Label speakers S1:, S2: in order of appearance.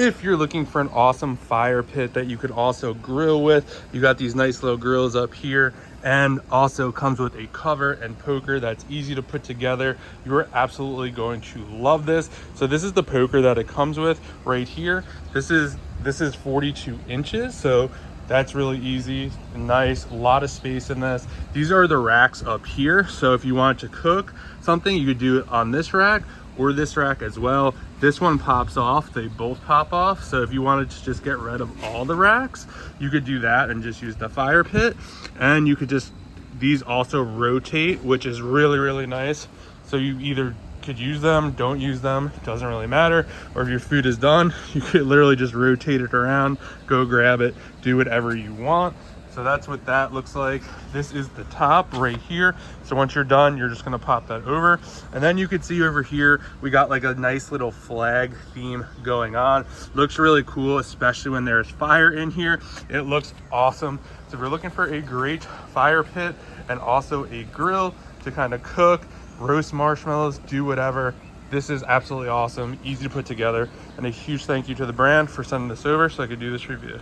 S1: if you're looking for an awesome fire pit that you could also grill with, you got these nice little grills up here, and also comes with a cover and poker that's easy to put together. You're absolutely going to love this. So this is the poker that it comes with right here. This is 42 inches, so that's really easy and nice. A lot of space in this. These are the racks up here, so if you want to cook something, you could do it on this rack or this rack as well. This one pops off, they both pop off. So if you wanted to just get rid of all the racks, you could do that and just use the fire pit. And you could just, these also rotate, which is really, really nice. So you either could use them, don't use them, it doesn't really matter. Or if your food is done, you could literally just rotate it around, go grab it, do whatever you want. So that's what that looks like. This is the top right here. So once you're done, you're just gonna pop that over. And then you can see over here, we got like a nice little flag theme going on. Looks really cool, especially when there's fire in here. It looks awesome. So if you're looking for a great fire pit and also a grill to kind of cook, roast marshmallows, do whatever, this is absolutely awesome, easy to put together. And a huge thank you to the brand for sending this over so I could do this review.